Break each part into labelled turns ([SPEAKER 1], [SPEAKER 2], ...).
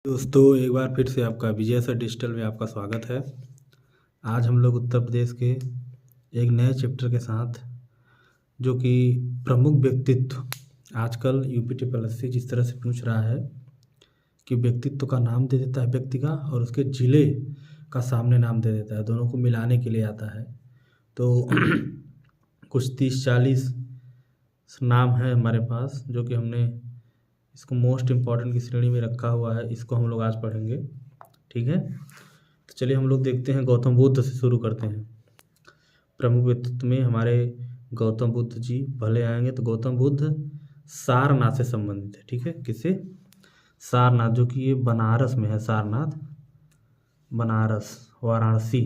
[SPEAKER 1] दोस्तों, एक बार फिर से आपका विजय सर डिजिटल में आपका स्वागत है। आज हम लोग उत्तर प्रदेश के एक नए चैप्टर के साथ, जो कि प्रमुख व्यक्तित्व, आजकल यूपी ट्रिपल जिस तरह से पूछ रहा है कि व्यक्तित्व का नाम दे देता है व्यक्ति का और उसके ज़िले का सामने नाम दे देता है, दोनों को मिलाने के लिए आता है। तो कुछ 30-40 नाम है हमारे पास, जो कि हमने इसको मोस्ट इम्पॉर्टेंट की श्रेणी में रखा हुआ है। इसको हम लोग आज पढ़ेंगे, ठीक है। तो चलिए हम लोग देखते हैं, गौतम बुद्ध से शुरू करते हैं। प्रमुख व्यक्तित्व में हमारे गौतम बुद्ध जी पहले आएंगे। तो गौतम बुद्ध सारनाथ से संबंधित है, ठीक है। किससे? सारनाथ, जो कि ये बनारस में है। सारनाथ बनारस, वाराणसी।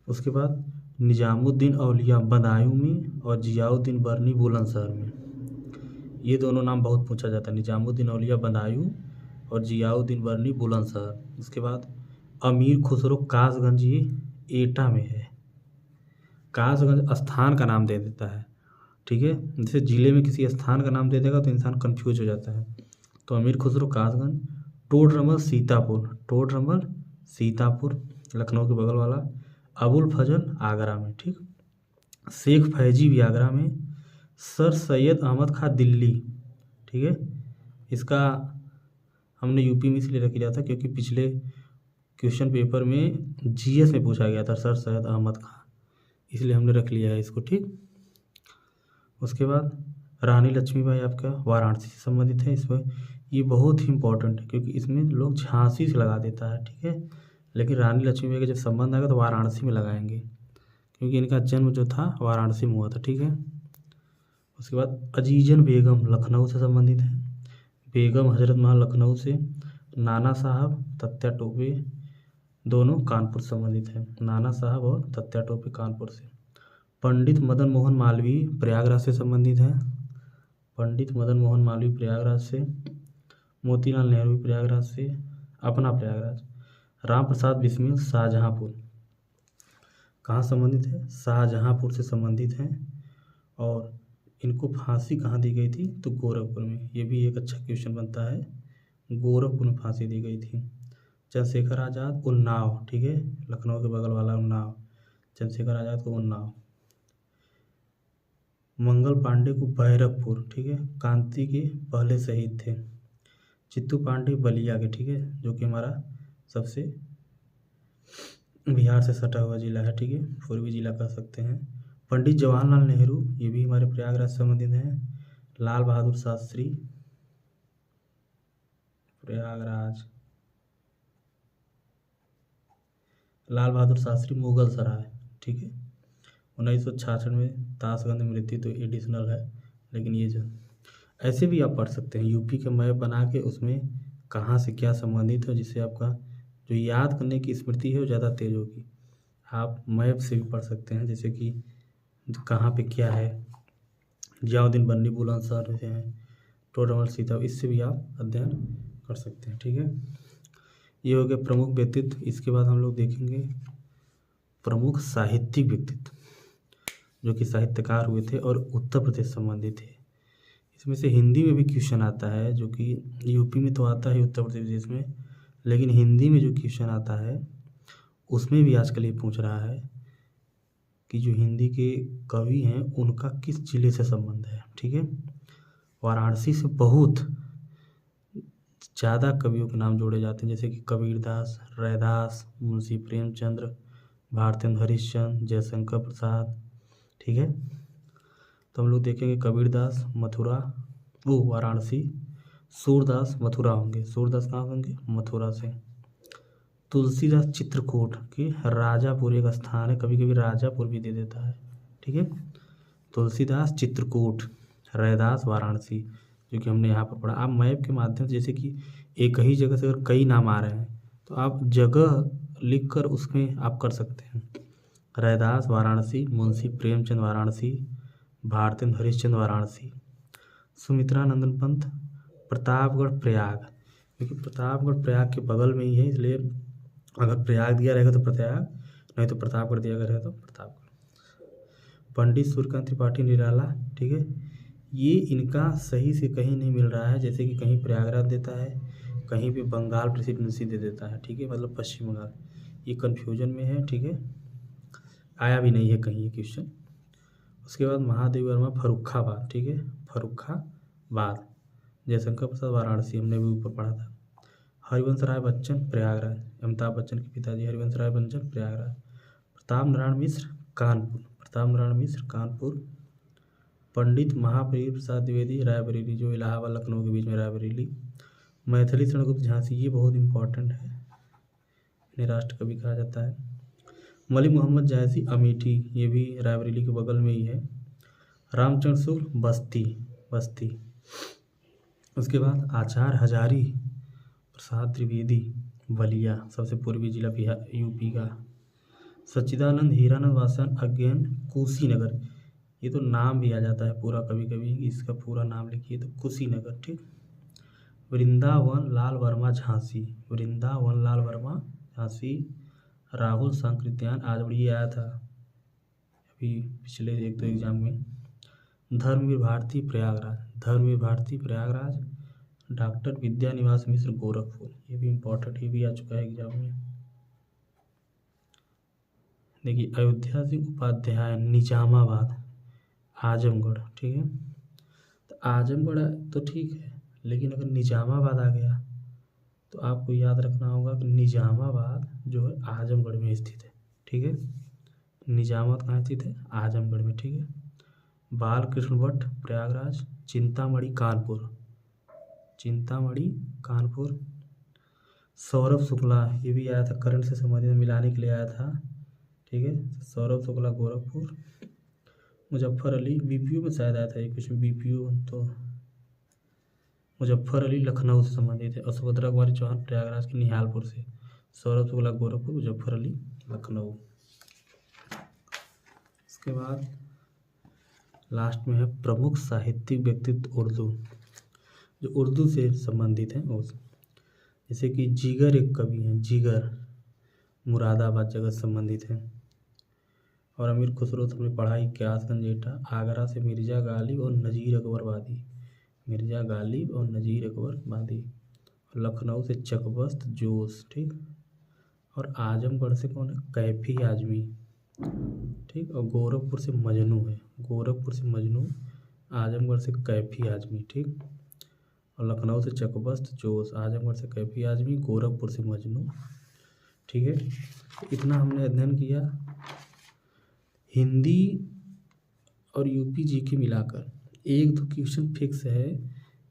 [SPEAKER 1] उसके बाद निजामुद्दीन औलिया बदायूं में और जियाउद्दीन बरनी बुलंदशहर में। ये दोनों नाम बहुत पूछा जाता है, निजामुद्दीन औलिया बदायूं और जियाउद्दीन बरनी बुलंदशहर। उसके बाद अमीर खुसरो कासगंज, ये एटा में है। कासगंज स्थान का नाम दे देता है, ठीक है। जैसे ज़िले में किसी स्थान का नाम दे देगा तो इंसान कंफ्यूज हो जाता है। तो अमीर खुसरो कासगंज। टोडरमल सीतापुर, टोडरमल सीतापुर लखनऊ के बगल वाला। अबुल फजल आगरा में, ठीक। शेख फैजी भी आगरा में। सर सैयद अहमद खां दिल्ली, ठीक है। इसका हमने यूपी में इसलिए रख लिया था क्योंकि पिछले क्वेश्चन पेपर में जीएस में पूछा गया था सर सैयद अहमद खां, इसलिए हमने रख लिया है इसको, ठीक। उसके बाद रानी लक्ष्मीबाई आपका वाराणसी से संबंधित है। इसमें ये बहुत ही इंपॉर्टेंट है क्योंकि इसमें लोग झांसी से लगा देता है, ठीक है। लेकिन रानी लक्ष्मीबाई का जब संबंध आएगा तो वाराणसी में लगाएंगे क्योंकि इनका जन्म जो था वाराणसी में हुआ था, ठीक है। उसके बाद अजीजन बेगम लखनऊ से संबंधित है। बेगम हजरत महल लखनऊ से। नाना साहब तत्या टोपे दोनों कानपुर संबंधित है। नाना साहब और तत्या टोपे कानपुर से। पंडित मदन मोहन मालवीय प्रयागराज से संबंधित है। पंडित मदन मोहन मालवीय प्रयागराज से। मोतीलाल नेहरू प्रयागराज से, अपना प्रयागराज। राम प्रसाद बिस्मिल शाहजहाँपुर, कहाँ संबंधित है? शाहजहाँपुर से संबंधित हैं। और इनको फांसी कहाँ दी गई थी? तो गोरखपुर में। ये भी एक अच्छा क्वेश्चन बनता है, गोरखपुर में फांसी दी गई थी। चंद्रशेखर आज़ाद उन्नाव, ठीक है, लखनऊ के बगल वाला उन्नाव। चंद्रशेखर आज़ाद को उन्नाव। मंगल पांडे को बैरकपुर, ठीक है, कांति के पहले शहीद थे। चित्तू पांडे बलिया के, ठीक है, जो कि हमारा सबसे बिहार से सटा हुआ जिला है, ठीक है, पूर्वी जिला कह सकते हैं। पंडित जवाहरलाल नेहरू, ये भी हमारे प्रयागराज से संबंधित हैं। लाल बहादुर शास्त्री प्रयागराज। लाल बहादुर शास्त्री मुगल सराय, ठीक है। 1966 में ताशगंज में मृत्यु, तो एडिशनल है, लेकिन ये जो ऐसे भी आप पढ़ सकते हैं यूपी के मैप बना के, उसमें कहाँ से क्या संबंधित है, जिससे आपका जो याद करने की स्मृति है वो ज़्यादा तेज होगी। आप मैप से भी पढ़ सकते हैं, जैसे कि कहाँ पे क्या है। जियाउद्दीन बरनी बुलंदशहर से हैं, टोडरमल सीता, इससे भी आप अध्ययन कर सकते हैं, ठीक है। ये हो गया प्रमुख व्यक्तित्व। इसके बाद हम लोग देखेंगे प्रमुख साहित्यिक व्यक्तित्व, जो कि साहित्यकार हुए थे और उत्तर प्रदेश संबंधित थे। इसमें से हिंदी में भी क्वेश्चन आता है, जो कि यूपी में तो आता है उत्तर प्रदेश में, लेकिन हिंदी में जो क्वेश्चन आता है उसमें भी आजकल ये पूछ रहा है कि जो हिंदी के कवि हैं उनका किस जिले से संबंध है, ठीक है। वाराणसी से बहुत ज़्यादा कवियों के नाम जोड़े जाते हैं, जैसे कि कबीरदास, रैदास, मुंशी प्रेमचंद्र, भारतेंद्र हरिश्चंद्र, जयशंकर प्रसाद, ठीक है। तो हम लोग देखेंगे कबीरदास मथुरा, वो वाराणसी। सूरदास मथुरा होंगे। सूरदास कहाँ होंगे? मथुरा से। तुलसीदास चित्रकूट की राजापुर एक स्थान है, कभी कभी राजापुर भी दे देता है, ठीक है। तुलसीदास चित्रकूट। रैदास वाराणसी, जो कि हमने यहाँ पर पढ़ा। आप मैप के माध्यम से, जैसे कि एक ही जगह से अगर कई नाम आ रहे हैं तो आप जगह लिख कर उसमें आप कर सकते हैं। रैदास वाराणसी, मुंशी प्रेमचंद वाराणसी, भारतेंद्र हरिश्चंद्र वाराणसी। सुमित्रानंदन पंत प्रतापगढ़ प्रयाग, क्योंकि प्रतापगढ़ प्रयाग के बगल में ही है, इसलिए अगर प्रयाग दिया रहेगा तो प्रयाग, नहीं तो प्रतापगढ़ दिया रहेगा तो प्रतापगढ़। पंडित सूर्यकांत त्रिपाठी निराला, ठीक है, ये इनका सही से कहीं नहीं मिल रहा है, जैसे कि कहीं प्रयागराज देता है, कहीं पे बंगाल प्रेसिडेंसी दे देता है, ठीक है, मतलब पश्चिम बंगाल। ये कन्फ्यूजन में है, ठीक है, आया भी नहीं है कहीं ये क्वेश्चन। उसके बाद महादेव वर्मा फर्रुखाबाद, ठीक है, फर्रुखाबाद। जयशंकर प्रसाद वाराणसी, हमने भी ऊपर पढ़ा था। हरिवंश राय बच्चन प्रयागराज, अमिताभ बच्चन के पिताजी हरिवंश राय बच्चन प्रयागराज। प्रताप नारायण मिश्र कानपुर। पंडित महावीर प्रसाद द्विवेदी रायबरेली, जो इलाहाबाद लखनऊ के बीच में रायबरेली। मैथिली शरण गुप्त झांसी, ये बहुत इंपॉर्टेंट है, इन्हें राष्ट्र कवि कहा जाता है। मलिक मोहम्मद जायसी अमेठी, ये भी रायबरेली के बगल में ही है। रामचंद्र शुक्ल बस्ती। उसके बाद आचार्य हजारी प्रसाद त्रिवेदी बलिया, सबसे पूर्वी जिला बिहार यूपी का। सच्चिदानंद हीरानंद वासन अज्ञान कुशीनगर, ये तो नाम भी आ जाता है पूरा कभी कभी, इसका पूरा नाम लिखिए तो कुशीनगर, ठीक। वृंदावन लाल वर्मा झांसी, राहुल सांकृत्यायन, आज बड़ी आया था अभी पिछले 1-2 एग्जाम में। धर्मवीर भारती प्रयागराज। डॉक्टर विद्यानिवास मिश्र गोरखपुर, ये भी इम्पोर्टेंट, ये भी आ चुका है एग्जाम में। देखिए अयोध्या सिंह उपाध्याय निजामाबाद आजमगढ़, ठीक है, तो आजमगढ़ तो ठीक है, लेकिन अगर निजामाबाद आ गया तो आपको याद रखना होगा कि निजामाबाद जो है आजमगढ़ में स्थित है, ठीक है, निजामाबाद कहाँ स्थित है, आजमगढ़ में, ठीक है। बालकृष्ण भट्ट प्रयागराज। चिंतामणि कानपुर। सौरभ शुक्ला, ये भी आया था करंट से संबंधित मिलाने के लिए आया था, ठीक है, सौरभ शुक्ला गोरखपुर। मुजफ्फर अली बीपीयू में शायद आया था ये कुछ, बीपीयू तो मुजफ्फर अली लखनऊ से संबंधित है। और सुभद्रा कुमारी चौहान प्रयागराज के निहालपुर से। सौरभ शुक्ला गोरखपुर, मुजफ्फर अली लखनऊ। इसके बाद लास्ट में है प्रमुख साहित्यिक व्यक्तित्व उर्दू, जो उर्दू से संबंधित हैं वो, जैसे कि जिगर एक कवि हैं, जिगर मुरादाबाद जगह से संबंधित हैं। और अमीर खुसरो से हमने पढ़ा इक्यास गंजेटा। आगरा से मिर्ज़ा गालिब और नज़ीर अकबर वादी। लखनऊ से चकबस्त जोश, ठीक। और आजमगढ़ से कौन है, कैफी आजमी, ठीक। और गोरखपुर से मजनू है, आजमगढ़ से कैफी आजमी, ठीक। और लखनऊ से चकबस्त जोश, आजमगढ़ से कैफी आजमी, गोरखपुर से मजनू, ठीक है। तो इतना हमने अध्ययन किया। हिंदी और यूपी जीके मिलाकर 1-2 क्वेश्चन फिक्स है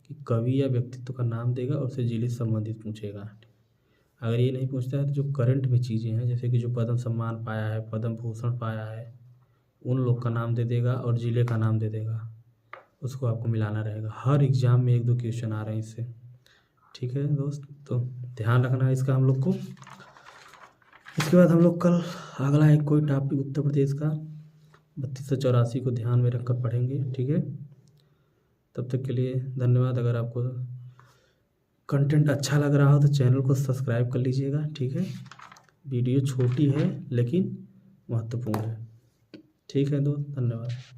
[SPEAKER 1] कि कवि या व्यक्तित्व का नाम देगा और उससे जिले से संबंधित पूछेगा। अगर ये नहीं पूछता है तो जो करंट में चीज़ें हैं, जैसे कि जो पद्म सम्मान पाया है, पद्म भूषण पाया है, उन लोग का नाम दे देगा और जिले का नाम दे देगा, उसको आपको मिलाना रहेगा। हर एग्ज़ाम में 1-2 क्वेश्चन आ रहे हैं इससे, ठीक है दोस्त, तो ध्यान रखना है इसका हम लोग को। इसके बाद हम लोग कल अगला एक कोई टॉपिक उत्तर प्रदेश का 3284 को ध्यान में रखकर पढ़ेंगे, ठीक है। तब तक के लिए धन्यवाद। अगर आपको कंटेंट अच्छा लग रहा हो तो चैनल को सब्सक्राइब कर लीजिएगा, ठीक है। वीडियो छोटी है लेकिन महत्वपूर्ण है, ठीक है दोस्त, धन्यवाद।